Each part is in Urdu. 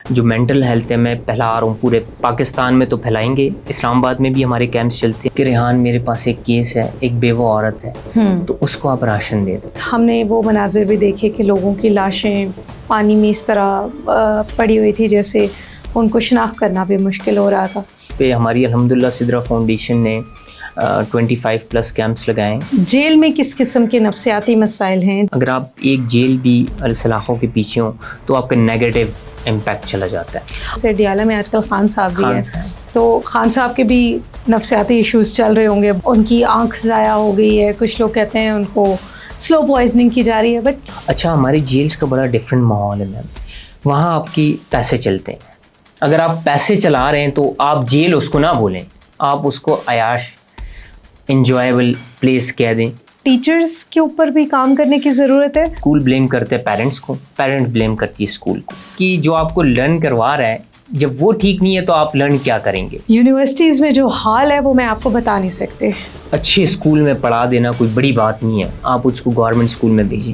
جو مینٹل ہیلتھ ہے میں پھیلا رہا ہوں پورے پاکستان میں، تو پھیلائیں گے. اسلام آباد میں بھی ہمارے کیمپس چلتے ہیں کہ ریحان میرے پاس ایک کیس ہے، ایک بیوہ عورت ہے تو اس کو آپ راشن دے دیں. ہم نے وہ مناظر بھی دیکھے کہ لوگوں کی لاشیں پانی میں اس طرح پڑی ہوئی تھی جیسے ان کو شناخت کرنا بھی مشکل ہو رہا تھا. پہ ہماری الحمدللہ سدرا فاؤنڈیشن نے 25+ کیمپس لگائے ہیں. جیل میں کس قسم کے نفسیاتی مسائل ہیں؟ اگر آپ ایک جیل بھی سلاخوں کے پیچھے ہوں تو آپ کا نیگیٹو امپیکٹ چلا جاتا ہے. سرڈیالہ میں آج کل خان صاحب بھی ہیں، تو خان صاحب کے بھی نفسیاتی ایشوز چل رہے ہوں گے. ان کی آنکھ ضائع ہو گئی ہے، کچھ لوگ کہتے ہیں ان کو سلو پوائزننگ کی جا رہی ہے. بٹ اچھا، ہماری جیلز کا بڑا ڈفرینٹ ماحول ہے میم. وہاں آپ کی پیسے چلتے ہیں. اگر آپ پیسے چلا رہے ہیں تو آپ جیل اس کو نہ بولیں، آپ اس کو عیاش انجوائیبل پلیس کہہ دیں. ٹیچرز کے اوپر بھی کام کرنے کی ضرورت ہے. اسکول بلیم کرتے ہیں پیرنٹس کو، پیرنٹ بلیم کرتی ہے اسکول کو کہ جو آپ کو لرن کروا رہا ہے جب وہ ٹھیک نہیں ہے تو آپ لرن کیا کریں گے. یونیورسٹیز میں جو حال ہے وہ میں آپ کو بتا نہیں سکتے. اچھے اسکول میں پڑھا دینا کوئی بڑی بات نہیں ہے، آپ اس کو گورنمنٹ اسکول میں بھیجیں،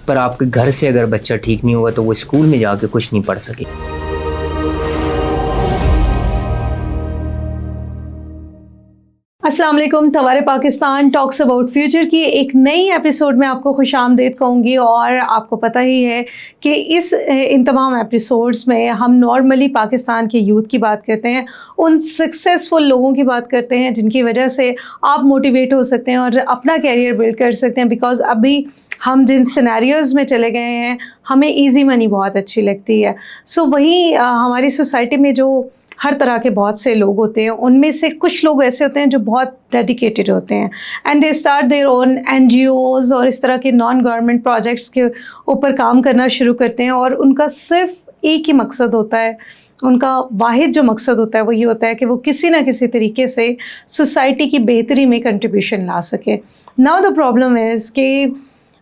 پر آپ کے گھر سے اگر بچہ ٹھیک نہیں ہوگا تو وہ اسکول میں جا کے کچھ نہیں پڑھ سکے. السلام علیکم. توارے پاکستان ٹاکس اباؤٹ فیوچر کی ایک نئی ایپیسوڈ میں آپ کو خوش آمدید کہوں گی. اور آپ کو پتہ ہی ہے کہ ان تمام ایپیسوڈز میں ہم نارملی پاکستان کے یوتھ کی بات کرتے ہیں، ان سکسیزفل لوگوں کی بات کرتے ہیں جن کی وجہ سے آپ موٹیویٹ ہو سکتے ہیں اور اپنا کیریئر بلڈ کر سکتے ہیں. بیکاز ابھی ہم جن سینیریوز میں چلے گئے ہیں ہمیں ایزی منی بہت اچھی لگتی ہے. سو وہیں ہماری سوسائٹی میں جو ہر طرح کے بہت سے لوگ ہوتے ہیں، ان میں سے کچھ لوگ ایسے ہوتے ہیں جو بہت ڈیڈیکیٹڈ ہوتے ہیں and they start their own NGOs اور اس طرح کے نان گورنمنٹ پروجیکٹس کے اوپر کام کرنا شروع کرتے ہیں. اور ان کا صرف ایک ہی مقصد ہوتا ہے، ان کا واحد جو مقصد ہوتا ہے وہ یہ ہوتا ہے کہ وہ کسی نہ کسی طریقے سے سوسائٹی کی بہتری میں کنٹریبیوشن لا سکے. ناؤ دا پرابلم از کہ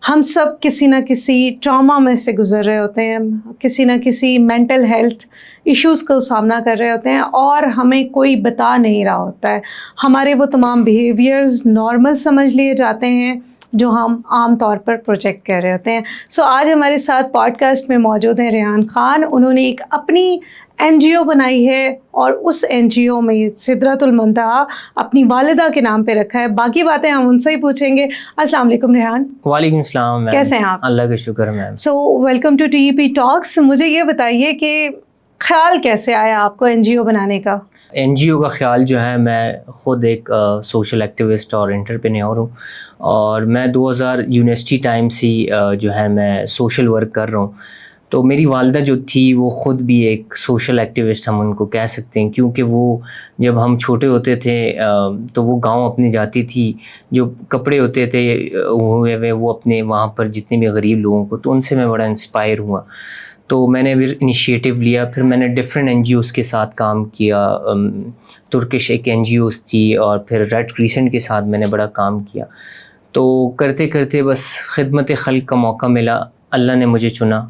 ہم سب کسی نہ کسی ٹراما میں سے گزر رہے ہوتے ہیں، کسی نہ کسی مینٹل ہیلتھ ایشوز کا سامنا کر رہے ہوتے ہیں اور ہمیں کوئی بتا نہیں رہا ہوتا ہے. ہمارے وہ تمام بیہیویئرز نارمل سمجھ لیے جاتے ہیں جو ہم عام طور پر پروجیکٹ کر رہے ہوتے ہیں. سو آج ہمارے ساتھ پوڈ کاسٹ میں موجود ہیں ریحان خان. انہوں نے ایک اپنی NGO بنائی ہے اور اس NGO میں سدرۃ المنتہا اپنی والدہ کے نام پہ رکھا ہے. باقی باتیں ہم ان سے ہی پوچھیں گے. السلام علیکم ریحان. وعلیکم السلام میم. کیسے ہیں آپ؟ اللہ کا شکر میم. سو ویلکم ٹو TEP ٹاکس. مجھے یہ بتائیے کہ خیال کیسے آیا آپ کو NGO بنانے کا؟ NGO کا خیال جو ہے، میں خود ایک سوشل ایکٹیوسٹ اور انٹرپرینیور ہوں، اور میں 2000 یونیورسٹی ٹائم سے جو ہے میں سوشل ورک کر رہا ہوں. تو میری والدہ جو تھی وہ خود بھی ایک سوشل ایکٹیوسٹ ہم ان کو کہہ سکتے ہیں، کیونکہ وہ جب ہم چھوٹے ہوتے تھے تو وہ گاؤں اپنے جاتی تھی، جو کپڑے ہوتے تھے ہوئے ہوئے وہ اپنے وہاں پر جتنے بھی غریب لوگوں کو، تو ان سے میں بڑا انسپائر ہوا. تو میں نے پھر انیشیٹو لیا، پھر میں نے ڈفرینٹ NGOs کے ساتھ کام کیا. ترکش ایک NGOs تھی، اور پھر ریڈ کریسنٹ کے ساتھ میں نے بڑا کام کیا. تو کرتے کرتے بس خدمت خلق کا موقع ملا، اللہ نے مجھے چنا.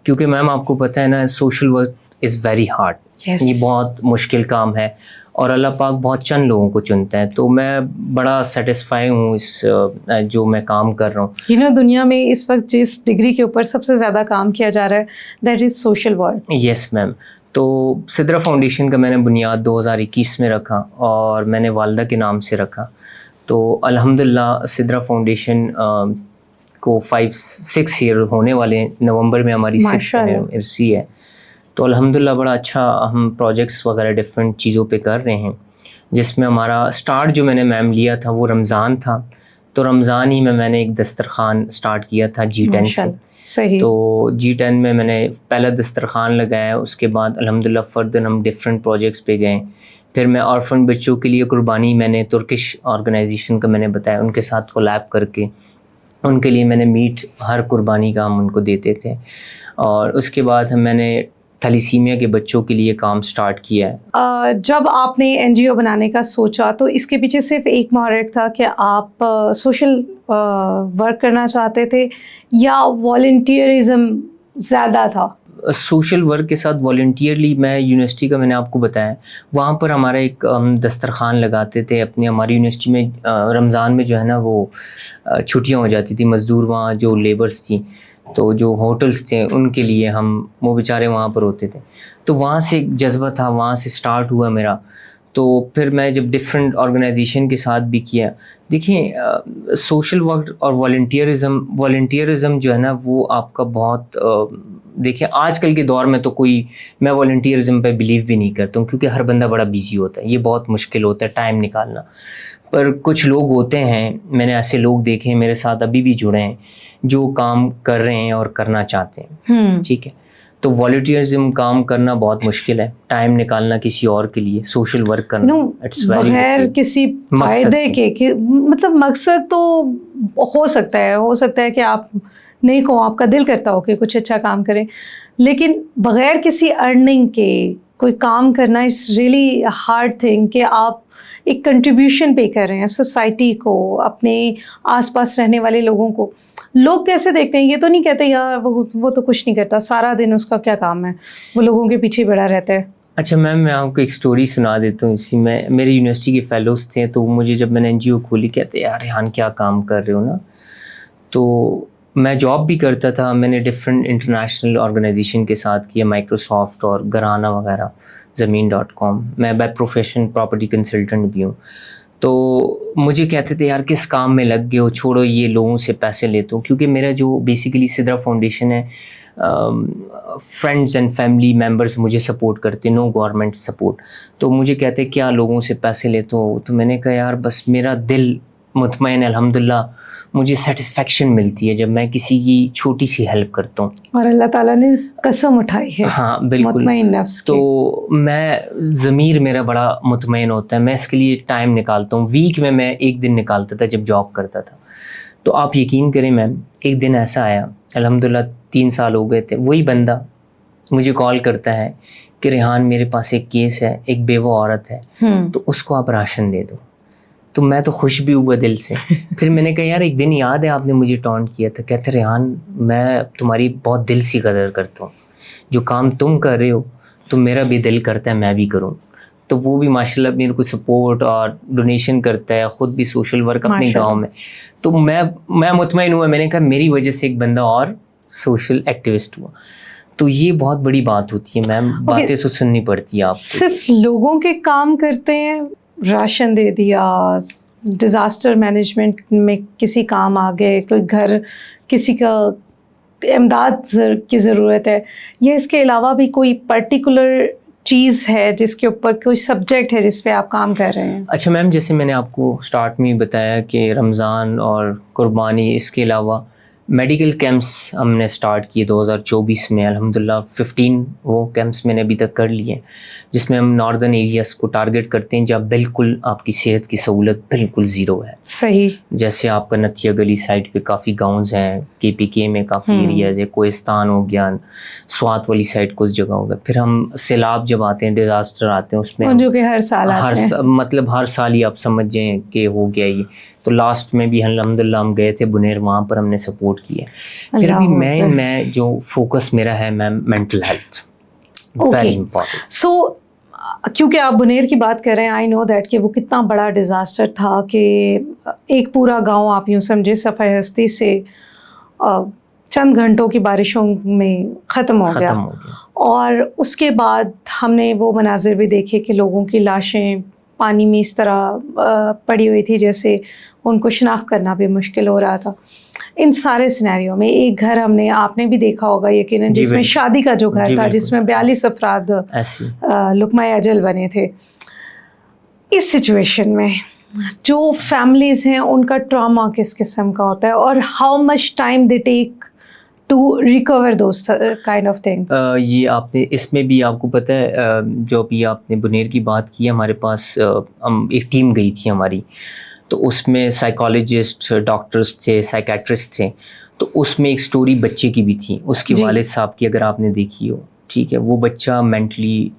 کیونکہ میم آپ کو پتہ ہے نا، social work is very hard. یہ بہت مشکل کام ہے اور اللہ پاک بہت چند لوگوں کو چنتا ہے. تو میں بڑا سیٹسفائی ہوں اس جو میں کام کر رہا ہوں. دنیا میں اس وقت جس ڈگری کے اوپر سب سے زیادہ کام کیا جا رہا ہے دیٹ از سوشل ورک. یس میم. تو سدرا فاؤنڈیشن کا میں نے بنیاد 2021 میں رکھا اور میں نے والدہ کے نام سے رکھا. تو الحمدللہ سدرا فاؤنڈیشن کو 5-6 ایئر ہونے والے ہیں. نومبر میں ہماری 6th اینیورسری ہے. تو الحمدللہ بڑا اچھا ہم پروجیکٹس وغیرہ ڈفرینٹ چیزوں پہ کر رہے ہیں، جس میں ہمارا اسٹارٹ جو میں نے میم لیا تھا وہ رمضان تھا. تو رمضان ہی میں نے ایک دسترخوان اسٹارٹ کیا تھا G10 سے. صحیح. تو G10 میں نے پہلا دسترخوان لگایا. اس کے بعد الحمدللہ فردر ہم ڈفرینٹ پروجیکٹس پہ گئے. پھر میں آرفن بچوں کے لیے قربانی، میں نے ترکش آرگنائزیشن کا میں نے بتایا، ان کے ساتھ کولیب کر کے ان کے لیے میں نے میٹ ہر قربانی کا ہم ان کو دیتے تھے. اور اس کے بعد میں نے تھیلیسیمیا کے بچوں کے لیے کام سٹارٹ کیا ہے. جب آپ نے NGO بنانے کا سوچا تو اس کے پیچھے صرف ایک محرک تھا کہ آپ سوشل ورک کرنا چاہتے تھے یا والنٹیئرزم زیادہ تھا؟ سوشل ورک کے ساتھ والنٹیئرلی میں یونیورسٹی کا میں نے آپ کو بتایا، وہاں پر ہمارا ایک دسترخوان لگاتے تھے اپنے. ہماری یونیورسٹی میں رمضان میں جو ہے نا وہ چھٹیاں ہو جاتی تھی، مزدور وہاں جو لیبرس تھیں تو جو ہوٹلس تھے ان کے لیے ہم وہ بیچارے وہاں پر ہوتے تھے. تو وہاں سے ایک جذبہ تھا, وہاں سے اسٹارٹ ہوا میرا. تو پھر میں جب ڈفرینٹ آرگنائزیشن کے ساتھ بھی کیا, دیکھیں سوشل ورک اور والنٹیئرزم جو ہے نا وہ آپ کا بہت دیکھیں آج کل کے دور میں تو میں والنٹیئرزم پہ بلیو بھی نہیں کرتا ہوں, کیونکہ ہر بندہ بڑا بیزی ہوتا ہے, یہ بہت مشکل ہوتا ہے ٹائم نکالنا. پر کچھ لوگ ہوتے ہیں, میں نے ایسے لوگ دیکھے ہیں میرے ساتھ ابھی بھی جڑے ہیں, جو کام کر رہے ہیں اور کرنا چاہتے ہیں. ٹھیک ہے, تو والنٹیئرزم کام کرنا بہت مشکل ہے, ٹائم نکالنا کسی اور کے لیے, سوشل ورک کرنا بغیر کسی فائدے کے, مطلب مقصد تو ہو سکتا ہے کہ آپ نہیں کو آپ کا دل کرتا ہو کہ کچھ اچھا کام کریں, لیکن بغیر کسی ارننگ کے کوئی کام کرنا اٹس ریئلی ہارڈ تھنگ کہ آپ ایک کنٹریبیوشن پے کر رہے ہیں سوسائٹی کو, اپنے آس پاس رہنے والے لوگوں کو. لوگ کیسے دیکھتے ہیں؟ یہ تو نہیں کہتے یار وہ تو کچھ نہیں کرتا, سارا دن اس کا کیا کام ہے, وہ لوگوں کے پیچھے بڑا رہتا ہے. اچھا میم, میں آپ کو ایک سٹوری سنا دیتا ہوں. اسی میں میرے یونیورسٹی کے فیلوز تھے, تو مجھے جب میں نے NGO کھولی کہتے یار ریحان کیا کام کر رہے ہو نا. تو میں جاب بھی کرتا تھا, میں نے ڈفرینٹ انٹرنیشنل آرگنائزیشن کے ساتھ کیا, مائکروسافٹ اور گھرانہ وغیرہ, زمین.com. میں بائی پروفیشن پراپرٹی کنسلٹنٹ بھی ہوں. تو مجھے کہتے تھے یار کس کام میں لگ گئے ہو, چھوڑو یہ لوگوں سے پیسے لیتا ہوں, کیونکہ میرا جو بیسیکلی سدرا فاؤنڈیشن ہے, فرینڈز اینڈ فیملی ممبرس مجھے سپورٹ کرتے, نو گورنمنٹ سپورٹ. تو مجھے کہتے کیا لوگوں سے پیسے لیتے ہو, تو میں نے کہا یار بس میرا دل مطمئن ہے, الحمدللہ مجھے سیٹسفیکشن ملتی ہے جب میں کسی کی چھوٹی سی ہیلپ کرتا ہوں, اور اللہ تعالیٰ نے قسم اٹھائی ہے. ہاں بالکل, مطمئن نفس کی. تو میں ضمیر میرا بڑا مطمئن ہوتا ہے, میں اس کے لیے ٹائم نکالتا ہوں. ویک میں ایک دن نکالتا تھا جب جاب کرتا تھا. تو آپ یقین کریں میم, ایک دن ایسا آیا, الحمدللہ 3 سال ہو گئے تھے, وہی بندہ مجھے کال کرتا ہے کہ ریحان میرے پاس ایک کیس ہے, ایک بیوہ عورت ہے, تو اس کو آپ راشن دے دو. تو میں تو خوش بھی ہوا دل سے. پھر میں نے کہا یار ایک دن یاد ہے آپ نے مجھے ٹونٹ کیا تھا, کہتے ریحان میں تمہاری بہت دل سے قدر کرتا ہوں, جو کام تم کر رہے ہو تو میرا بھی دل کرتا ہے میں بھی کروں. تو وہ بھی ماشاءاللہ میرے کو سپورٹ اور ڈونیشن کرتا ہے, خود بھی سوشل ورک اپنے گاؤں میں. تو میں مطمئن ہوا, میں نے کہا میری وجہ سے ایک بندہ اور سوشل ایکٹیوسٹ ہوا. تو یہ بہت بڑی بات ہوتی ہے میم, باتیں تو سننی پڑتی ہیں آپ کو. صرف لوگوں کے کام کرتے ہیں, راشن دے دیا, ڈیزاسٹر مینجمنٹ میں کسی کام آ گئے, کوئی گھر کسی کا امداد کی ضرورت ہے, یا اس کے علاوہ بھی کوئی پرٹیکولر چیز ہے جس کے اوپر کوئی سبجیکٹ ہے جس پہ آپ کام کر رہے ہیں؟ اچھا میم, جیسے میں نے آپ کو اسٹارٹ میں بتایا کہ رمضان اور قربانی, اس کے علاوہ میڈیکل کیمپس ہم نے اسٹارٹ کیے 2024 میں. الحمدللہ 15 وہ کیمپس میں نے ابھی تک کر لیے, جس میں ہم ناردرن ایریاز کو ٹارگٹ کرتے ہیں جہاں بالکل آپ کی صحت کی سہولت بالکل زیرو ہے. صحیح. جیسے آپ کا نتھیا گلی سائڈ پہ کافی گاؤنز ہیں, KPK میں کافی ایریاز ہے, کوہستان ہو گیا, سوات والی سائڈ کچھ جگہ ہو گیا. پھر ہم سیلاب جب آتے ہیں, ڈیزاسٹر آتے ہیں, اس میں جو کہ ہر سال آتے ہیں, مطلب ہر سال ہی آپ سمجھ جائیں کہ ہو گیا یہ. تو لاسٹ میں بھی الحمدللہ ہم گئے تھے بنیر, وہاں پر ہم نے سپورٹ کیا. پھر بھی میں جو فوکس میرا ہے میم مینٹل ہیلتھ, ویری امپورٹنٹ. سو کیونکہ آپ بنیر کی بات کر رہے ہیں, آئی نو دیٹ کہ وہ کتنا بڑا ڈیزاسٹر تھا کہ ایک پورا گاؤں آپ یوں سمجھے صفحہ ہستی سے چند گھنٹوں کی بارشوں میں ختم ہو گیا. اور اس کے بعد ہم نے وہ مناظر بھی دیکھے کہ لوگوں کی لاشیں پانی میں اس طرح پڑی ہوئی تھی جیسے ان کو شناخت کرنا بھی مشکل ہو رہا تھا. ان سارے سینیریو میں ایک گھر ہم نے, آپ نے بھی دیکھا ہوگا یقیناً, جس میں شادی کا جو گھر تھا, جس میں 42 افراد لقمۂ اجل بنے تھے. اس سچویشن میں جو فیملیز ہیں ان کا ٹراما کس قسم کا ہوتا ہے, اور how much time they take to recover those kind of thing. یہ آپ نے اس میں بھی آپ کو پتہ ہے, جو ابھی آپ نے بنیر کی بات کی, ہمارے پاس ہم ایک ٹیم گئی تھی ہماری, تو اس میں سائیکالوجسٹ, ڈاکٹرس تھے, سائیکیٹرسٹ تھے. تو اس میں ایک سٹوری بچے کی بھی تھی, اس کے والد صاحب کی, اگر آپ نے دیکھی ہو. ٹھیک ہے, وہ بچہ مینٹلی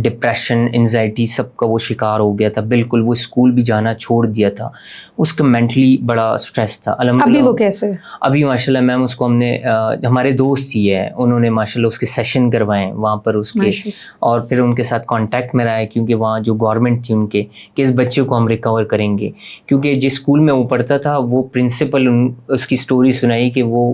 ڈپریشن, انزائٹی سب کا وہ شکار ہو گیا تھا بالکل. وہ اسکول بھی جانا چھوڑ دیا تھا, اس کا مینٹلی بڑا اسٹریس تھا. ابھی وہ کیسے؟ ابھی ماشاءاللہ میم اس کو ہم نے, ہمارے دوست ہی ہے, انہوں نے ماشاءاللہ اس کے سیشن کروائے وہاں پر اس کے, اور پھر ان کے ساتھ کانٹیکٹ میں رہا ہے, کیونکہ وہاں جو گورنمنٹ تھی ان کے کہ اس بچے کو ہم ریکور کریں گے. کیونکہ جس اسکول میں وہ پڑھتا تھا, وہ پرنسپل اس کی سٹوری سنائی کہ وہ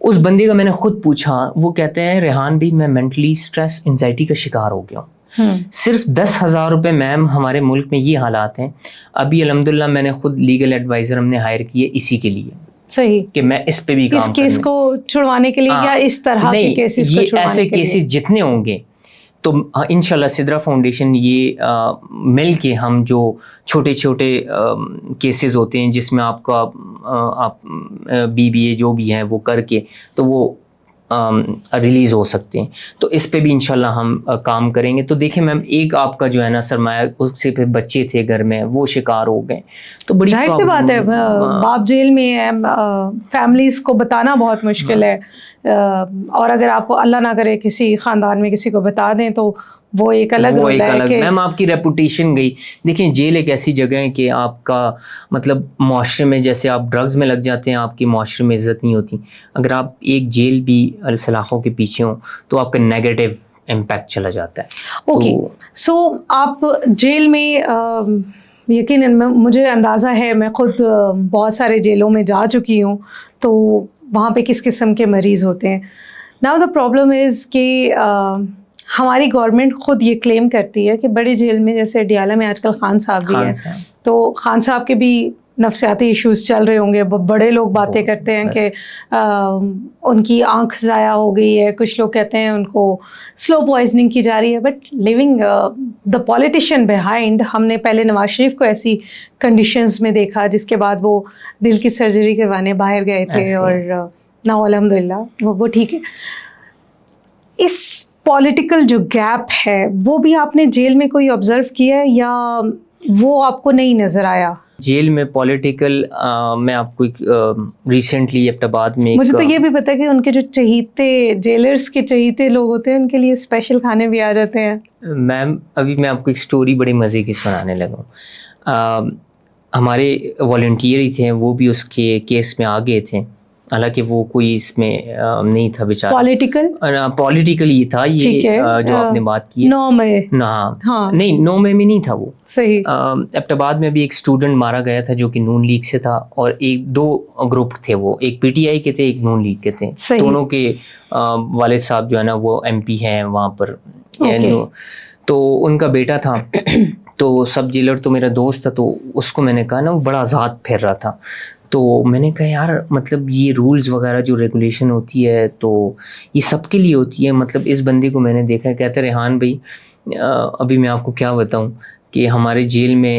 اس بندے کا میں نے خود پوچھا, وہ کہتے ہیں ریحان بھائی میں مینٹلی اسٹریس انزائٹی کا شکار ہو گیا ہوں, صرف 10,000 روپے میم ہمارے ملک میں یہ حالات ہیں. ابھی الحمدللہ میں نے خود لیگل ایڈوائزر ہم نے ہائر کیے اسی کے لیے, صحیح, کہ میں اس پہ بھی کام اس کیس کو چھڑوانے کے لیے یا اس طرح کے کیسز کو چھڑوانے کے لیے. ایسے کیسز جتنے ہوں گے تو انشاءاللہ سدرا فاؤنڈیشن یہ مل کے ہم جو چھوٹے چھوٹے کیسز ہوتے ہیں جس میں آپ کا آپ BBA جو بھی ہیں وہ کر کے تو وہ ریلیز ہو سکتے ہیں, تو اس پہ بھی انشاءاللہ ہم کام کریں گے. تو دیکھیں میم ایک آپ کا جو ہے نا سرمایہ, اس سے پھر بچے تھے گھر میں وہ شکار ہو گئے, تو بڑی ظاہر سی بات ہے, باپ جیل میں ہے, فیملیز کو بتانا بہت مشکل ہے, اور اگر آپ اللہ نہ کرے کسی خاندان میں کسی کو بتا دیں تو وہ ایک الگ رول ہے کہ میم آپ کی ریپوٹیشن گئی. دیکھیں جیل ایک ایسی جگہ ہے کہ آپ کا مطلب معاشرے میں جیسے آپ ڈرگز میں لگ جاتے ہیں آپ کی معاشرے میں عزت نہیں ہوتی, اگر آپ ایک جیل بھی سلاخوں کے پیچھے ہوں تو آپ کا نیگیٹو امپیکٹ چلا جاتا ہے. اوکے, سو آپ جیل میں یقیناً مجھے اندازہ ہے, میں خود بہت سارے جیلوں میں جا چکی ہوں, تو وہاں پہ کس قسم کے مریض ہوتے ہیں. ناؤ دا پرابلم از کہ ہماری گورنمنٹ خود یہ کلیم کرتی ہے کہ بڑے جیل میں جیسے ڈیالہ میں آج کل خان صاحب بھی ہیں, تو خان صاحب کے بھی نفسیاتی ایشوز چل رہے ہوں گے. بڑے لوگ باتیں کرتے ہیں کہ ان کی آنکھ ضائع ہو گئی ہے, کچھ لوگ کہتے ہیں ان کو سلو پوائزننگ کی جا رہی ہے. But leaving the politician behind, ہم نے پہلے نواز شریف کو ایسی کنڈیشنز میں دیکھا جس کے بعد وہ دل کی سرجری کروانے باہر گئے تھے, اور نا الحمد للہ وہ ٹھیک ہے. اس پولیٹیکل جو گیپ ہے وہ بھی آپ نے جیل میں کوئی آبزرو کیا ہے یا وہ آپ کو نہیں نظر آیا؟ جیل میں پولیٹیکل میں آپ کو ریسنٹلی ایبٹ آباد میں مجھے تو یہ بھی پتا ہے کہ ان کے جو چہیتے جیلرز کے چہیتے لوگ ہوتے ہیں ان کے لیے اسپیشل کھانے بھی آ جاتے ہیں. میم ابھی میں آپ کو ایک سٹوری بڑی مزے کی سنانے لگا ہوں. ہمارے والنٹیئر ہی تھے, وہ بھی اس کے کیس میں آگے تھے, حالانکہ وہ کوئی اس میں نہیں تھا بیچارہ, پولیٹیکل ہی تھا یہ جو آپ نے بات کی. 9 مئی نہیں 9 مئی میں نہیں تھا وہ, صحیح. ایبٹ آباد میں بھی ایک اسٹوڈنٹ مارا گیا تھا جو کہ نون لیگ سے تھا, اور ایک 2 گروپ تھے, وہ ایک PTI کے تھے ایک نون لیگ کے تھے. دونوں کے والد صاحب جو ہے نا وہ MP ہیں وہاں پر, تو ان کا بیٹا تھا. تو سب جیلر تو میرا دوست تھا, تو اس کو میں نے کہا نا وہ بڑا آزاد پھر رہا تھا, تو میں نے کہا یار مطلب یہ رولز وغیرہ جو ریگولیشن ہوتی ہے تو یہ سب کے لیے ہوتی ہے. مطلب اس بندے کو میں نے دیکھا, کہتے ریحان بھائی ابھی میں آپ کو کیا بتاؤں کہ ہمارے جیل میں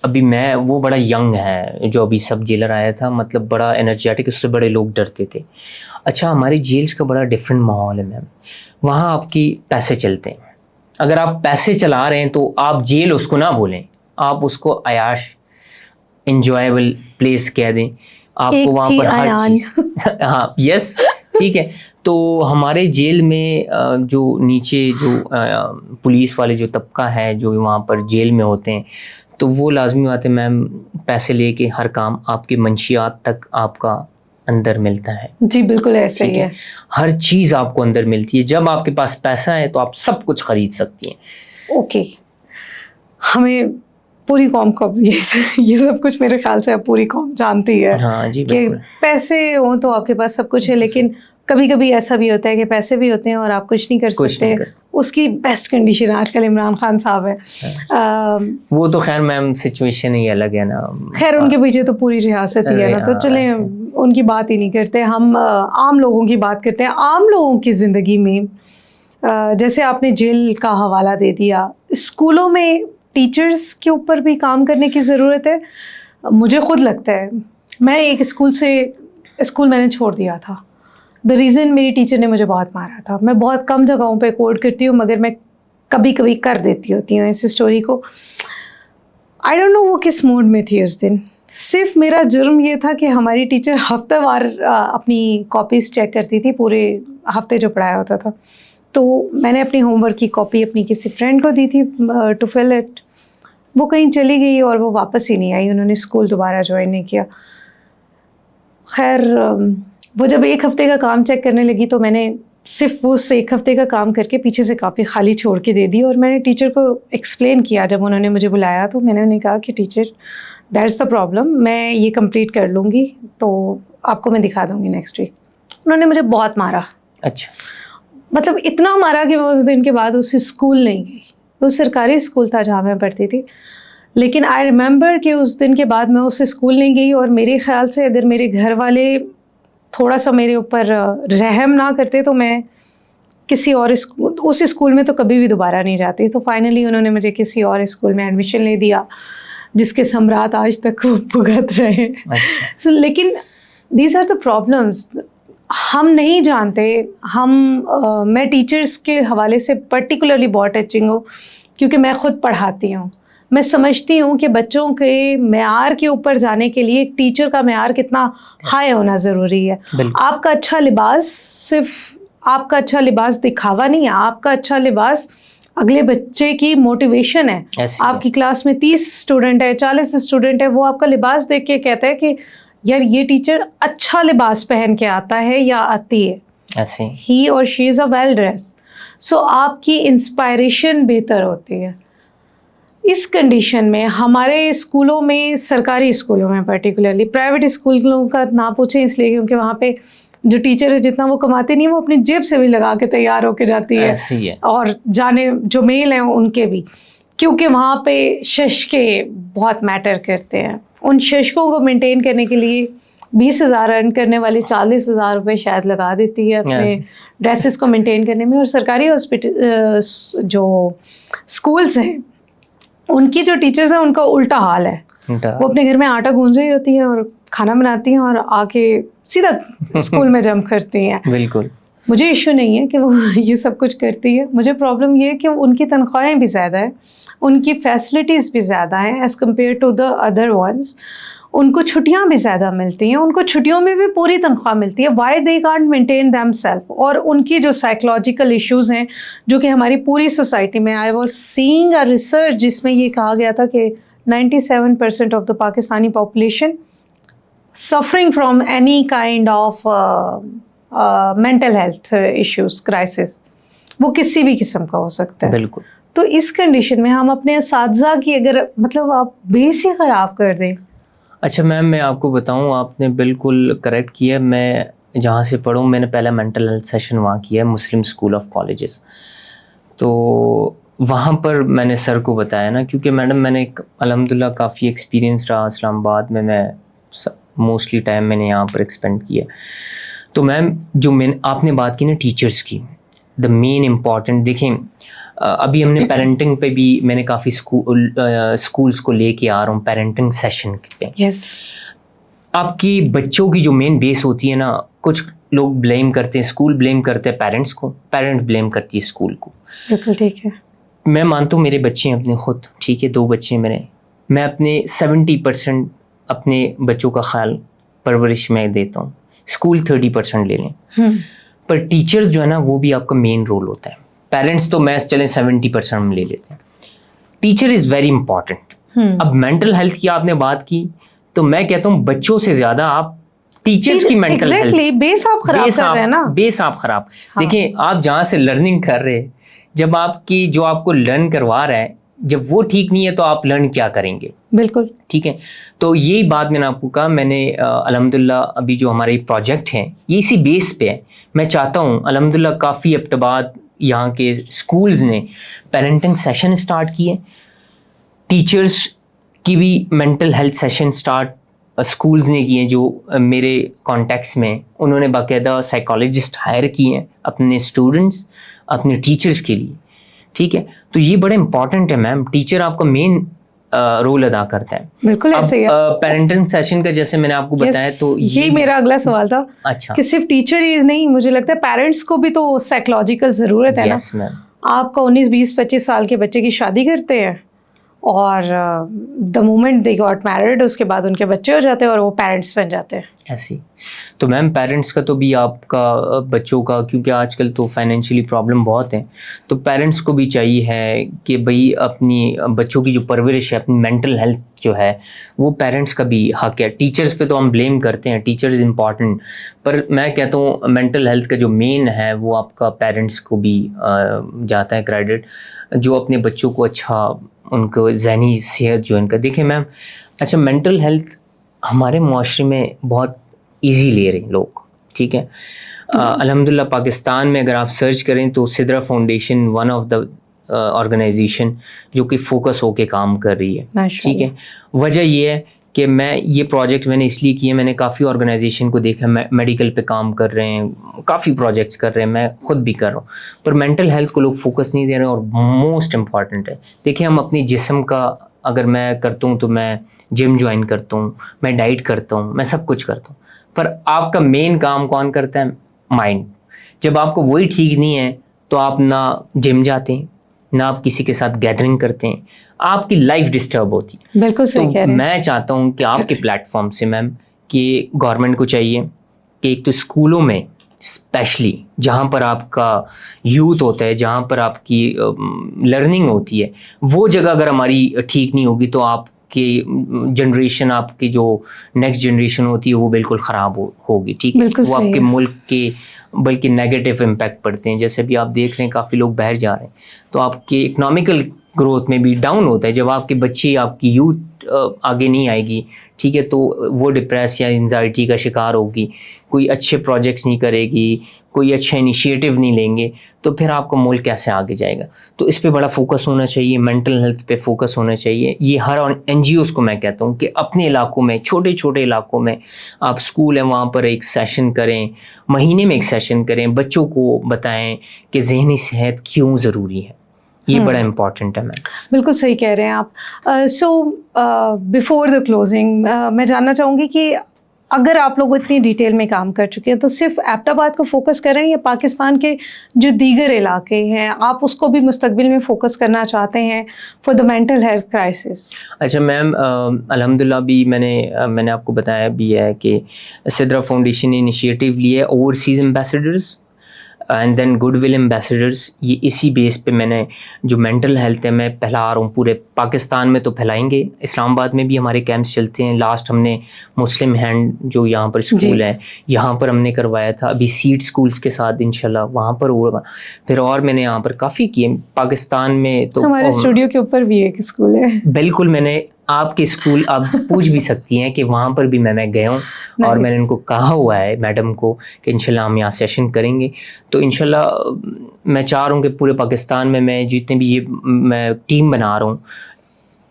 ابھی میں وہ بڑا ینگ ہے جو ابھی سب جیلر آیا تھا, مطلب بڑا انرجیٹک, اس سے بڑے لوگ ڈرتے تھے. اچھا ہمارے جیلز کا بڑا ڈفرینٹ ماحول ہے میم, وہاں آپ کی پیسے چلتے ہیں. اگر آپ پیسے چلا رہے ہیں تو آپ جیل اس کو نہ بولیں, آپ اس کو عیاش انجوائبل پلیس کہہ دیں. آپ کو وہاں پر ہر چیز ہاں یس ٹھیک ہے. تو ہمارے جیل میں جو نیچے جو پولیس والے جو طبقہ ہے جو وہاں پر جیل میں ہوتے ہیں, تو وہ لازمی بات ہے میم پیسے لے کے ہر کام آپ کے منشیات تک آپ کا اندر ملتا ہے. جی بالکل ایسا ہی ہے, ہر چیز آپ کو اندر ملتی ہے. جب آپ کے پاس پیسہ ہے تو آپ سب کچھ خرید سکتی ہیں. اوکے, ہمیں پوری قوم کو یہ سب کچھ میرے خیال سے اب پوری قوم جانتی ہے کہ پیسے ہوں تو آپ کے پاس سب کچھ ہے, لیکن کبھی کبھی ایسا بھی ہوتا ہے کہ پیسے بھی ہوتے ہیں اور آپ کچھ نہیں کر سکتے. اس کی بیسٹ کنڈیشن آج کل عمران خان صاحب ہے. وہ تو خیر میم سچویشن ہی الگ ہے نا, خیر ان کے پیچھے تو پوری ریاست ہی ہے نا, تو چلیں ان کی بات ہی نہیں کرتے, ہم عام لوگوں کی بات کرتے ہیں. عام لوگوں کی زندگی میں جیسے آپ نے جیل کا حوالہ دے دیا, اسکولوں میں ٹیچرز کے اوپر بھی کام کرنے کی ضرورت ہے. مجھے خود لگتا ہے, میں ایک اسکول میں نے چھوڑ دیا تھا. دا ریزن میری ٹیچر نے مجھے بہت مارا تھا. میں بہت کم جگہوں پہ کوٹ کرتی ہوں مگر میں کبھی کبھی کر دیتی ہوتی ہوں اس اسٹوری کو. آئی ڈونٹ نو وہ کس موڈ میں تھی اس دن. صرف میرا جرم یہ تھا کہ ہماری ٹیچر ہفتہ وار اپنی کاپیز چیک کرتی تھی, پورے ہفتے جو پڑھایا ہوتا تھا. تو میں نے اپنی ہوم ورک کی کاپی اپنی کسی فرینڈ کو دی تھی ٹو فل اٹ. وہ کہیں چلی گئی اور وہ واپس ہی نہیں آئی, انہوں نے اسکول دوبارہ جوائن نہیں کیا. خیر وہ جب 1 ہفتے کا کام چیک کرنے لگی تو میں نے صرف اس 1 ہفتے کا کام کر کے پیچھے سے کاپی خالی چھوڑ کے دے دی, اور میں نے ٹیچر کو ایکسپلین کیا. جب انہوں نے مجھے بلایا تو میں نے انہیں کہا کہ ٹیچر دیٹس دا پرابلم, میں یہ کمپلیٹ کر لوں گی تو آپ کو میں دکھا دوں گی نیکسٹ ویک. انہوں نے مجھے بہت مارا. اچھا. مطلب اتنا مارا کہ میں اس دن کے بعد اس اسکول نہیں گئی. وہ سرکاری اسکول تھا جہاں میں پڑھتی تھی, لیکن آئی ریممبر کہ اس دن کے بعد میں اس اسکول نہیں گئی. اور میرے خیال سے اگر میرے گھر والے تھوڑا سا میرے اوپر رحم نہ کرتے تو میں کسی اور اس اسکول میں تو کبھی بھی دوبارہ نہیں جاتی. تو فائنلی انہوں نے مجھے کسی اور اسکول میں ایڈمیشن لے دیا جس کے ثمرات آج تک بھگت رہے. لیکن دیز آر دا پرابلمس. ہم نہیں جانتے. میں ٹیچرس کے حوالے سے پرٹیکولرلی بہت ٹچنگ ہوں کیونکہ میں خود پڑھاتی ہوں. میں سمجھتی ہوں کہ بچوں کے معیار کے اوپر جانے کے لیے ایک ٹیچر کا معیار کتنا ہائی ہونا ضروری ہے. آپ کا اچھا لباس صرف آپ کا اچھا لباس دکھاوا نہیں ہے, آپ کا اچھا لباس اگلے بچے کی موٹیویشن ہے. آپ کی کلاس میں 30 اسٹوڈنٹ ہے, 40 اسٹوڈنٹ ہے, وہ آپ کا لباس دیکھ کے کہتا ہے کہ یار یہ ٹیچر اچھا لباس پہن کے آتا ہے یا آتی ہے, ہی اور شی از اے ویل ڈریس. سو آپ کی انسپائریشن بہتر ہوتی ہے. اس کنڈیشن میں ہمارے اسکولوں میں, سرکاری اسکولوں میں پرٹیکولرلی, پرائیویٹ اسکولوں کا نہ پوچھیں اس لیے کیونکہ وہاں پہ جو ٹیچر ہے جتنا وہ کماتے نہیں, وہ اپنی جیب سے بھی لگا کے تیار ہو کے جاتی ہے. اور جانے جو میل ہیں ان کے بھی, کیونکہ وہاں پہ ششکے بہت میٹر کرتے ہیں. ان ششکوں کو مینٹین کرنے کے لیے 20,000 ارن کرنے والی 40,000 روپے شاید لگا دیتی ہے اپنے ڈریسز کو مینٹین کرنے میں. اور سرکاری ہاسپٹل جو اسکولس ہیں ان کی جو ٹیچرز ہیں ان کا الٹا حال ہے. وہ اپنے گھر میں آٹا گوندھ رہی ہوتی ہیں اور کھانا بناتی ہیں اور آ کے سیدھا اسکول میں جم کرتی ہیں. بالکل. مجھے ایشو نہیں ہے کہ وہ یہ سب کچھ کرتی ہے, مجھے پرابلم یہ ہے کہ ان کی تنخواہیں بھی زیادہ ہیں, ان کی فیسلٹیز بھی زیادہ ہیں as compared to the other ones. ان کو چھٹیاں بھی زیادہ ملتی ہیں, ان کو چھٹیوں میں بھی پوری تنخواہ ملتی ہے. Why they can't maintain them self. اور ان کی جو سائیکولوجیکل ایشوز ہیں جو کہ ہماری پوری سوسائٹی میں, I was saying a research جس میں یہ کہا گیا تھا کہ 97% of the Pakistani population suffering from any kind of mental health issues, crisis, وہ کسی بھی قسم کا ہو سکتا ہے. بالکل. تو اس کنڈیشن میں ہم اپنے اساتذہ کی اگر مطلب آپ بیس ہی خراب کر دیں. اچھا میم, میں آپ کو بتاؤں, آپ نے بالکل کریکٹ کیا. میں جہاں سے پڑھوں میں نے پہلا مینٹل ہیلتھ سیشن وہاں کیا ہے, مسلم اسکول آف کالجز. تو وہاں پر میں نے سر کو بتایا نا, کیونکہ میڈم میں نے الحمدللہ کافی ایکسپیرینس رہا اسلام آباد میں موسٹلی ٹائم میں نے یہاں پر ایکسپینڈ کیا. تو میم جو آپ نے بات کی نا ٹیچرس کی, دا مین امپورٹنٹ, دیکھیں ابھی ہم نے پیرنٹنگ پہ بھی میں نے کافی اسکولس کو لے کے آ رہا ہوں پیرنٹنگ سیشن پہ. یس. آپ کی بچوں کی جو مین بیس ہوتی ہے نا, کچھ لوگ بلیم کرتے ہیں, اسکول بلیم کرتے ہیں پیرنٹس کو, پیرنٹ بلیم کرتی ہے اسکول کو. بالکل ٹھیک ہے. میں مانتا ہوں میرے بچے ہیں اپنے خود, ٹھیک ہے, 2 بچے ہیں میرے, میں اپنے 70% اپنے بچوں کا خیال پرورش میں دیتا ہوں, اسکول 30% لے لیں. پر ٹیچرز جو ہے نا وہ بھی آپ کا مین رول ہوتا ہے. پیرنٹس تو میں چلیں 70% ہم لے لیتے ہیں, ٹیچر از ویری امپورٹنٹ. اب مینٹل ہیلتھ کی آپ نے بات کی تو میں کہتا ہوں بچوں سے زیادہ آپ ٹیچرز کی مینٹل ہیلتھ, بیس آپ خراب کر رہے ہیں نا, بیس آپ خراب. دیکھیں آپ جہاں سے لرننگ کر رہے, جب آپ کی جو آپ کو لرن کروا رہا ہے جب وہ ٹھیک نہیں ہے تو آپ لرن کیا کریں گے. بالکل ٹھیک ہے. تو یہی بات میں نے آپ کو کہا, میں نے الحمدللہ ابھی جو ہمارے پروجیکٹ ہیں یہ اسی بیس پہ ہے. میں چاہتا ہوں الحمدللہ کافی اب بعد یہاں کے اسکولز نے پیرنٹنگ سیشن اسٹارٹ کیے, ٹیچرس کی بھی mental health session start schools نے کیے. جو میرے کانٹیکٹس میں انہوں نے باقاعدہ سائیکالوجسٹ ہائر کیے ہیں اپنے اسٹوڈنٹس, اپنے ٹیچرس کے لیے. ٹھیک ہے. تو یہ بڑا امپورٹنٹ ہے میم, ٹیچر آپ کا مین رول ادا کرتا ہے. بالکل ایسے ہی. پیرنٹنگ سیشن کا جیسے میں نے آپ کو بتایا تو یہی میرا اگلا سوال تھا. اچھا کہ صرف ٹیچر ہی نہیں, مجھے لگتا ہے پیرنٹس کو بھی تو سائیکولوجیکل ضرورت ہے نا. آپ کا 19, 20, 25 سال کے بچے کی شادی کرتے ہیں اور the moment they got married اس کے بعد ان کے بچے ہو جاتے ہیں اور وہ پیرنٹس بن جاتے ہیں. ایسی تو میم پیرنٹس کا تو بھی آپ کا بچوں کا, کیونکہ آج کل تو فائنینشلی پرابلم بہت ہیں, تو پیرنٹس کو بھی چاہیے ہے کہ بھئی اپنی بچوں کی جو پرورش ہے, اپنی مینٹل ہیلتھ جو ہے وہ پیرنٹس کا بھی حق ہے. ٹیچرس پہ تو ہم بلیم کرتے ہیں, ٹیچر از امپورٹنٹ, پر میں کہتا ہوں مینٹل ہیلتھ کا جو مین ہے وہ آپ کا پیرنٹس کو بھی جاتا ہے کریڈٹ, جو اپنے بچوں کو اچھا ان کو ذہنی صحت جو ان کا. دیکھیں میم, اچھا مینٹل ہیلتھ ہمارے معاشرے میں بہت ایزی لے رہے ہیں لوگ, ٹھیک ہے. الحمدللہ پاکستان میں اگر آپ سرچ کریں تو Sidra foundation one of the organization جو کہ فوکس ہو کے کام کر رہی ہے. ٹھیک ہے. وجہ یہ ہے کہ یہ پروجیکٹ میں نے اس لیے کیا، میں نے کافی آرگنائزیشن کو دیکھا میڈیکل پہ کام کر رہے ہیں، کافی پروجیکٹس کر رہے ہیں، میں خود بھی کر رہا ہوں، پر مینٹل ہیلتھ کو لوگ فوکس نہیں دے رہے ہیں. اور موسٹ امپارٹنٹ ہے، دیکھیں ہم اپنی جسم کا اگر میں کرتا ہوں تو میں جم جوائن کرتا ہوں، میں ڈائٹ کرتا ہوں، میں سب کچھ کرتا ہوں، پر آپ کا مین کام کون کرتا ہے؟ مائنڈ. جب آپ کو وہی ٹھیک نہیں ہے تو آپ نہ جم جاتے ہیں، نہ آپ کسی کے ساتھ گیدرنگ کرتے ہیں، آپ کی لائف ڈسٹرب ہوتی ہے. بالکل صحیح کہہ رہے ہیں. میں چاہتا ہوں کہ آپ کے پلیٹ فارم سے میم کہ گورنمنٹ کو چاہیے کہ ایک تو اسکولوں میں اسپیشلی جہاں پر آپ کا یوتھ ہوتا ہے، جہاں پر آپ کی لرننگ ہوتی ہے، وہ جگہ اگر ہماری ٹھیک نہیں ہوگی تو آپ کی جنریشن، آپ کی جو نیکسٹ جنریشن ہوتی ہے وہ بالکل خراب ہوگی. ٹھیک ہے. وہ آپ کے ملک کے بلکہ نیگیٹو امپیکٹ پڑتے ہیں. جیسے بھی آپ دیکھ رہے ہیں کافی لوگ باہر جا رہے ہیں تو آپ کے اکنامیکل گروتھ میں بھی ڈاؤن ہوتا ہے. جب آپ کے بچے، آپ کی یوتھ آگے نہیں آئے گی، ٹھیک ہے، تو وہ ڈپریس یا انزائٹی کا شکار ہوگی، کوئی اچھے پروجیکٹس نہیں کرے گی، کوئی اچھا انیشیٹو نہیں لیں گے، تو پھر آپ کا ملک کیسے آگے جائے گا؟ تو اس پہ بڑا فوکس ہونا چاہیے، مینٹل ہیلتھ پہ فوکس ہونا چاہیے. یہ ہر این جی اوز کو میں کہتا ہوں کہ اپنے علاقوں میں، چھوٹے چھوٹے علاقوں میں آپ اسکول ہیں وہاں پر ایک سیشن کریں، مہینے میں ایک سیشن کریں، بچوں کو بتائیں کہ ذہنی صحت کیوں ضروری ہے. یہ بڑا امپورٹنٹ ہے. بالکل صحیح کہہ رہے ہیں آپ. سو بیفور دا کلوزنگ میں جاننا چاہوں گی کہ اگر آپ لوگ اتنی ڈیٹیل میں کام کر چکے ہیں تو صرف ایبٹ آباد کو فوکس کریں یا پاکستان کے جو دیگر علاقے ہیں آپ اس کو بھی مستقبل میں فوکس کرنا چاہتے ہیں for the mental health crisis? اچھا میم، الحمدللہ بھی میں نے آپ کو بتایا بھی ہے کہ سدرا فاؤنڈیشن نے انیشیٹو لی ہے overseas ambassadors and then goodwill ambassadors. یہ اسی بیس پہ میں نے جو مینٹل ہیلتھ ہے میں پھیلا رہا ہوں پورے پاکستان میں. تو پھیلائیں گے. اسلام آباد میں بھی ہمارے کیمپس چلتے ہیں. لاسٹ ہم نے مسلم ہینڈ جو یہاں پر اسکول ہے یہاں پر ہم نے کروایا تھا. ابھی سیڈ اسکولس کے ساتھ انشاءاللہ وہاں پر ہوگا. پھر اور میں نے یہاں پر کافی کیے پاکستان میں. تو ہمارے اسٹوڈیو کے اوپر بھی ایک اسکول ہے. بالکل. میں نے آپ کے اسکول آپ پوچھ بھی سکتی ہیں کہ وہاں پر بھی میں گیا ہوں اور میں نے ان کو کہا ہوا ہے میڈم کو کہ انشاءاللہ ہم یہاں سیشن کریں گے. تو انشاءاللہ میں چاہ رہا ہوں کہ پورے پاکستان میں جتنے بھی یہ میں ٹیم بنا رہا ہوں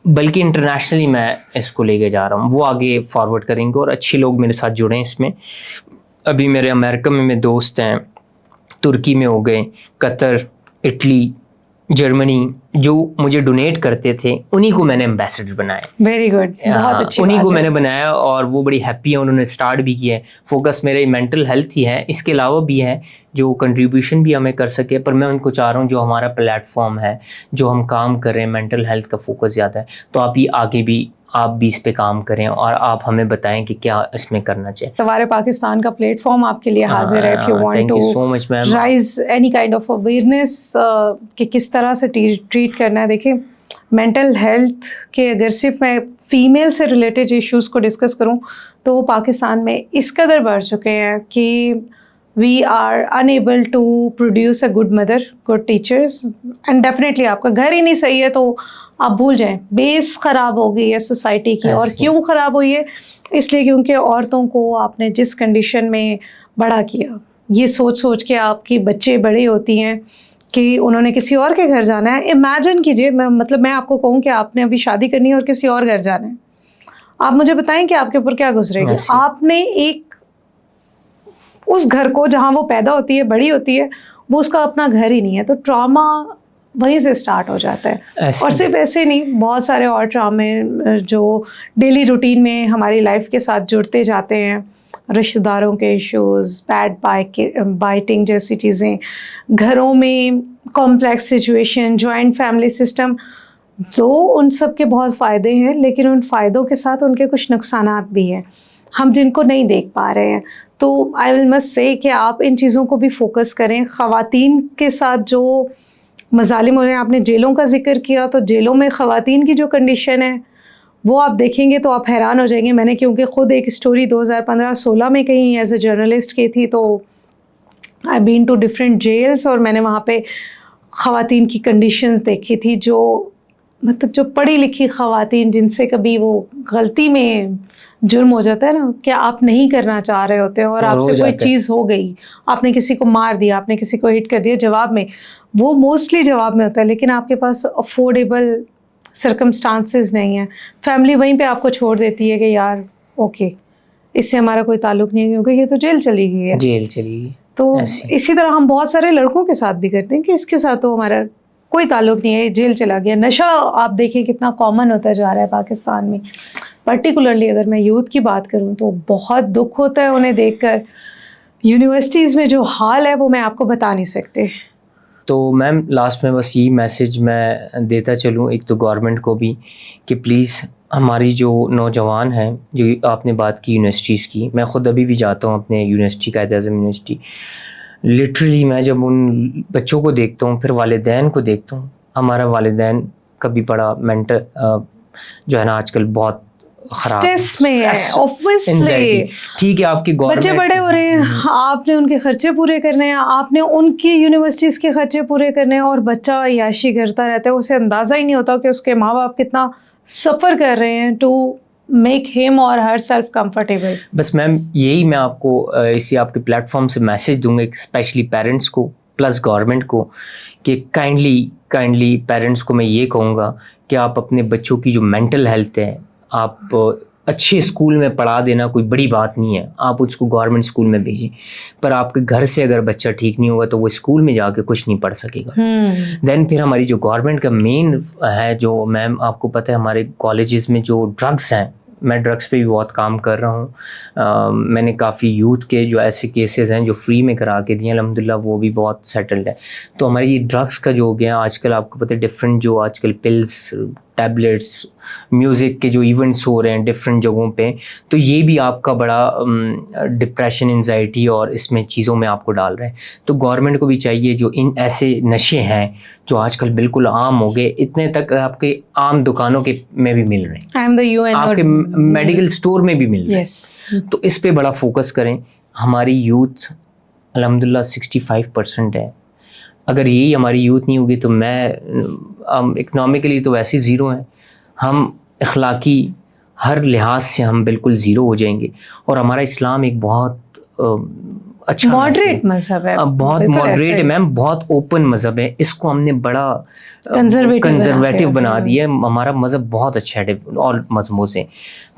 بلکہ انٹرنیشنلی میں اس کو لے کے جا رہا ہوں، وہ آگے فارورڈ کریں گے اور اچھے لوگ میرے ساتھ جڑے ہیں اس میں. ابھی میرے امریکہ میں دوست ہیں، ترکی میں ہو گئے، قطر، اٹلی، جرمنی، جو مجھے ڈونیٹ کرتے تھے انہی کو میں نے ایمبیسڈر بنایا. Very good. بہت اچھی انہی کو میں نے بنایا اور وہ بڑی ہیپی ہیں. انہوں نے اسٹارٹ بھی کیا ہے. فوکس میرے مینٹل ہیلتھ ہی ہے، اس کے علاوہ بھی ہے جو کنٹریبیوشن بھی ہمیں کر سکے. پر میں ان کو چاہ رہا ہوں جو ہمارا پلیٹ فارم ہے، جو ہم کام کر رہے ہیں، مینٹل ہیلتھ کا فوکس زیادہ ہے، تو آپ یہ آگے بھی آپ بھی اس پہ کام کریں اور آپ ہمیں بتائیں کہ کیا اس میں کرنا چاہیے. توارے پاکستان کا پلیٹ فارم آپ کے لیے حاضر ہے. if you want to raise any kind of awareness کہ کس طرح سے ٹریٹ کرنا ہے. دیکھیں مینٹل ہیلتھ کے اگر صرف میں فیمیل سے ریلیٹڈ ایشوز کو ڈسکس کروں تو وہ پاکستان میں اس قدر بڑھ چکے ہیں کہ we are unable to produce a good mother, good teachers, and definitely آپ کا گھر ہی نہیں صحیح ہے تو آپ بھول جائیں بیس خراب ہو گئی ہے سوسائٹی کی. اور کیوں خراب ہوئی ہے؟ اس لیے کیونکہ عورتوں کو آپ نے جس کنڈیشن میں بڑا کیا، یہ سوچ کے آپ کی بچے بڑی ہوتی ہیں کہ انہوں نے کسی اور کے گھر جانا ہے. امیجن کیجئے، میں آپ کو کہوں کہ آپ نے ابھی شادی کرنی ہے اور کسی اور گھر جانا ہے، آپ مجھے بتائیں کہ آپ کے اوپر کیا گزرے گی. آپ نے ایک اس گھر کو جہاں وہ پیدا ہوتی ہے، بڑی ہوتی ہے، وہ اس کا اپنا گھر ہی نہیں ہے. تو ٹراما وہیں سے اسٹارٹ ہو جاتا ہے. اور صرف ایسے نہیں، بہت سارے اور ٹرامے جو ڈیلی روٹین میں ہماری لائف کے ساتھ جڑتے جاتے ہیں، رشتہ داروں کے ایشوز، بیڈ بائٹنگ جیسی چیزیں، گھروں میں complex situation, joint family system. تو ان سب کے بہت فائدے ہیں لیکن ان فائدوں کے ساتھ ان کے کچھ نقصانات بھی ہیں ہم جن کو نہیں دیکھ پا رہے ہیں. تو آئی ول مسٹ سے کہ آپ ان چیزوں کو بھی فوکس کریں. خواتین کے ساتھ جو مظالم ہو رہے ہیں، آپ نے جیلوں کا ذکر کیا، تو جیلوں میں خواتین کی جو کنڈیشن ہے وہ آپ دیکھیں گے تو آپ حیران ہو جائیں گے. میں نے کیونکہ خود ایک اسٹوری 2015-16 میں کہیں ایز اے جرنلسٹ کی تھی، تو آئی بین ٹو ڈفرینٹ جیلس اور میں نے وہاں پہ خواتین کی کنڈیشنز دیکھی تھی جو مطلب جو پڑھی لکھی خواتین جن سے کبھی وہ غلطی میں جرم ہو جاتا ہے نا کہ آپ نہیں کرنا چاہ رہے ہوتے اور آپ سے کوئی چیز ہو گئی, آپ نے کسی کو مار دیا, آپ نے کسی کو ہٹ کر دیا, جواب میں وہ موسٹلی جواب میں ہوتا ہے, لیکن آپ کے پاس افورڈیبل سرکمسٹانسز نہیں ہیں, فیملی وہیں پہ آپ کو چھوڑ دیتی ہے کہ یار اوکے اس سے ہمارا کوئی تعلق نہیں ہے کیونکہ یہ تو جیل چلی گئی ہے, جیل چلی گئی. تو اسی طرح ہم بہت سارے لڑکوں کے ساتھ بھی کرتے ہیں کہ اس کے ساتھ تو ہمارا کوئی تعلق نہیں ہے, جیل چلا گیا. نشہ آپ دیکھیں کتنا کامن ہوتا جا رہا ہے پاکستان میں, پرٹیکولرلی اگر میں یوتھ کی بات کروں تو بہت دکھ ہوتا ہے انہیں دیکھ کر. یونیورسٹیز میں جو حال ہے وہ میں آپ کو بتا نہیں سکتے. تو میم لاسٹ میں بس یہی میسیج میں دیتا چلوں, ایک تو گورنمنٹ کو بھی کہ پلیز ہماری جو نوجوان ہیں, جو آپ نے بات کی یونیورسٹیز کی, میں خود ابھی بھی جاتا ہوں اپنے university Quaid Azam university, literally میں جب ان بچوں کو دیکھتا ہوں پھر والدین کو دیکھتا ہوں, ہمارا والدین کا بھی بڑا مینٹل جو ہے نا آج کل بہت خراب اسٹریس میں ہے, obviously. ٹھیک ہے آپ کی بچے بڑے ہو رہے ہیں, آپ نے ان کے خرچے پورے کرنے ہیں, آپ نے ان کی یونیورسٹیز کے خرچے پورے کرنے ہیں, اور بچہ عیاشی کرتا رہتا ہے, اسے اندازہ ہی نہیں ہوتا کہ اس کے ماں باپ کتنا سفر کر رہے ہیں ٹو میک ہم اور ہر سیلف کمفرٹیبل. بس میم یہی میں آپ کو اسی آپ کے پلیٹ فارم سے میسیج دوں گا, اسپیشلی پیرنٹس کو پلس گورنمنٹ کو, کہ کائنڈلی پیرنٹس کو میں یہ کہوں گا کہ آپ اپنے بچوں کی جو مینٹل ہیلتھ ہے, آپ اچھے اسکول میں پڑھا دینا کوئی بڑی بات نہیں ہے, آپ اس کو گورنمنٹ اسکول میں بھیجیں, پر آپ کے گھر سے اگر بچہ ٹھیک نہیں ہوگا تو وہ اسکول میں جا کے کچھ نہیں پڑھ سکے گا. دین پھر ہماری جو گورنمنٹ کا مین ہے, جو میم آپ کو پتہ ہے ہمارے کالجز میں جو ڈرگس ہیں, میں ڈرگس پہ بھی بہت کام کر رہا ہوں, میں نے کافی یوتھ کے جو ایسے کیسز ہیں جو فری میں کرا کے دیے الحمدللہ, وہ بھی بہت سیٹلڈ ہے. تو ہماری یہ ڈرگس کا جو ہو گیا آج کل, آپ کو پتہ ہے ڈفرینٹ جو آج کل پلس, ٹیبلیٹس, میوزک کے جو ایونٹس ہو رہے ہیں ڈفرینٹ جگہوں پہ, تو یہ بھی آپ کا بڑا ڈپریشن, انزائٹی اور اس میں چیزوں میں آپ کو ڈال رہے ہیں. تو گورنمنٹ کو بھی چاہیے جو ان ایسے نشے ہیں جو آج کل بالکل عام ہو گئے, اتنے تک آپ کے عام دکانوں کے میں بھی مل رہے ہیں, آپ کے میڈیکل اسٹور میں بھی مل رہے ہیں, تو اس پہ بڑا فوکس کریں. ہماری یوتھ الحمدللہ 65% ہے, اگر یہی ہماری یوتھ نہیں ہوگی تو میں اکنامکلی تو ویسے زیرو ہیں, ہم اخلاقی ہر لحاظ سے ہم بالکل زیرو ہو جائیں گے. اور ہمارا اسلام ایک بہت اچھا ماڈریٹ مذہب ہے, بہت ماڈریٹ ہے میم, بہت اوپن مذہب ہے, اس کو ہم نے بڑا کنزرویٹو بنا دیا ہے. ہمارا مذہب بہت اچھا ہے اور مذہبوں سے,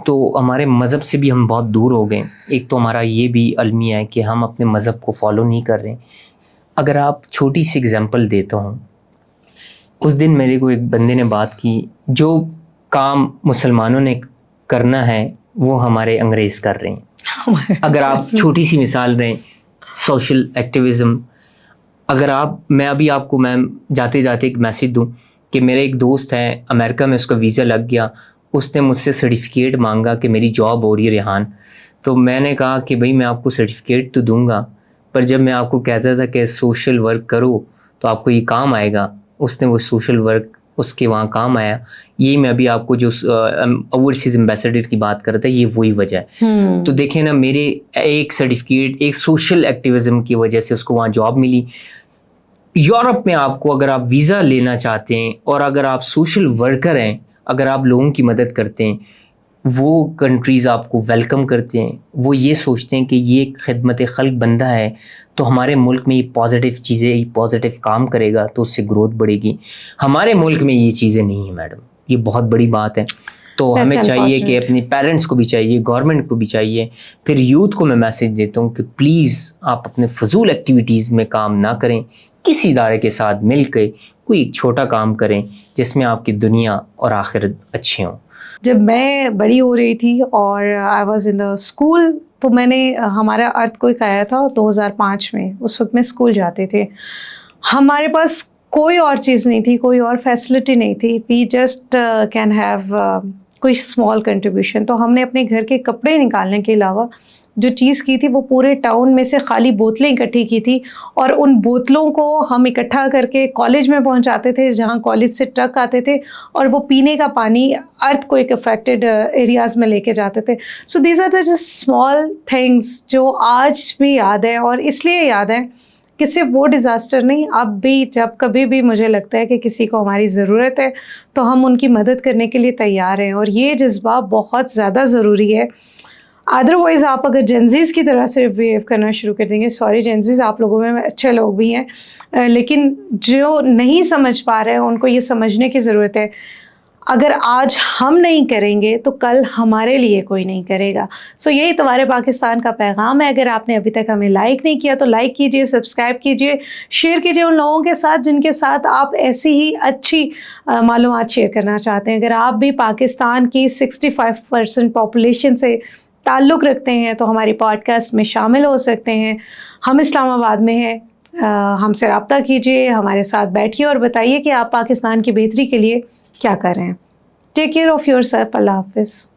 تو ہمارے مذہب سے بھی ہم بہت دور ہو گئے. ایک تو ہمارا یہ بھی المیہ ہے کہ ہم اپنے مذہب کو فالو نہیں کر رہے. اگر آپ چھوٹی سی اگزامپل دیتا ہوں, اس دن میرے کو ایک بندے نے بات کی, جو کام مسلمانوں نے کرنا ہے وہ ہمارے انگریز کر رہے ہیں. اگر آپ چھوٹی سی مثال دیں, سوشل ایکٹیویزم, اگر میں ابھی آپ کو میم جاتے جاتے ایک میسیج دوں کہ میرے ایک دوست ہے امریکہ میں, اس کا ویزا لگ گیا, اس نے مجھ سے سرٹیفکیٹ مانگا کہ میری جاب ہو رہی ہے ریحان, تو میں نے کہا کہ بھائی میں آپ کو سرٹیفکیٹ تو دوں گا, پر جب میں آپ کو کہتا تھا کہ سوشل ورک کرو تو آپ کو یہ کام آئے گا, اس نے وہ سوشل ورک اس کے وہاں کام آیا. یہی میں ابھی آپ کو جو اوورسیز ایمبیسڈر کی بات کر رہا تھا, یہ وہی وجہ ہے. تو دیکھیں نا, میرے ایک سرٹیفکیٹ, ایک سوشل ایکٹیویزم کی وجہ سے اس کو وہاں جاب ملی. یورپ میں آپ کو اگر آپ ویزا لینا چاہتے ہیں اور اگر آپ سوشل ورکر ہیں, اگر آپ لوگوں کی مدد کرتے ہیں, وہ کنٹریز آپ کو ویلکم کرتے ہیں. وہ یہ سوچتے ہیں کہ یہ خدمت خلق بندہ ہے تو ہمارے ملک میں یہ پازیٹیو چیزیں, یہ پازیٹیو کام کرے گا تو اس سے گروتھ بڑھے گی. ہمارے ملک میں یہ چیزیں نہیں ہیں میڈم, یہ بہت بڑی بات ہے. تو ہمیں چاہیے کہ اپنے پیرنٹس کو بھی چاہیے, گورنمنٹ کو بھی چاہیے, پھر یوتھ کو میں میسیج دیتا ہوں کہ پلیز آپ اپنے فضول ایکٹیویٹیز میں کام نہ کریں, کسی ادارے کے ساتھ مل کے کوئی ایک چھوٹا کام کریں جس میں آپ کی دنیا اور آخرت اچھے ہوں. جب میں بڑی ہو رہی تھی اور I was in the school, تو میں نے ہمارا ارتھ کوئک آیا تھا 2005 میں, اس وقت میں اسکول جاتے تھے. ہمارے پاس کوئی اور چیز نہیں تھی, کوئی اور فیسلٹی نہیں تھی. وی جسٹ کین ہیو کوئی اسمال کنٹریبیوشن. تو ہم نے اپنے گھر کے کپڑے نکالنے کے علاوہ جو چیز کی تھی وہ پورے ٹاؤن میں سے خالی بوتلیں اکٹھی کی تھی, اور ان بوتلوں کو ہم اکٹھا کر کے کالج میں پہنچاتے تھے, جہاں کالج سے ٹرک آتے تھے, اور وہ پینے کا پانی ارتھ کوئک افیکٹڈ ایریاز میں لے کے جاتے تھے. So these are the just small things جو آج بھی یاد ہے, اور اس لیے یاد ہے کہ صرف وہ ڈیزاسٹر نہیں، اب بھی جب کبھی بھی مجھے لگتا ہے کہ کسی کو ہماری ضرورت ہے تو ہم ان کی مدد کرنے کے لیے تیار ہیں، اور یہ جذبہ بہت زیادہ ضروری ہے. ادروائز آپ اگر جنزیز کی طرح صرف بیہیو کرنا شروع کر دیں گے، سوری جنزیز، آپ لوگوں میں اچھے لوگ بھی ہیں، لیکن جو نہیں سمجھ پا رہے ہیں ان کو یہ سمجھنے کی ضرورت ہے اگر آج ہم نہیں کریں گے تو کل ہمارے لیے کوئی نہیں کرے گا. سو یہی اتوار پاکستان کا پیغام ہے. اگر آپ نے ابھی تک ہمیں لائک نہیں کیا تو لائک کیجئے، سبسکرائب کیجئے، شیئر کیجئے ان لوگوں کے ساتھ جن کے ساتھ آپ ایسی ہی اچھی معلومات شیئر کرنا چاہتے ہیں. اگر آپ بھی پاکستان کی 65% پاپولیشن سے تعلق رکھتے ہیں تو ہماری پوڈ کاسٹ میں شامل ہو سکتے ہیں. ہم اسلام آباد میں ہیں، ہم سے رابطہ کیجئے، ہمارے ساتھ بیٹھیے اور بتائیے کہ آپ پاکستان کی بہتری کے لیے کیا کر رہے ہیں. Take care of yourself. اللہ حافظ.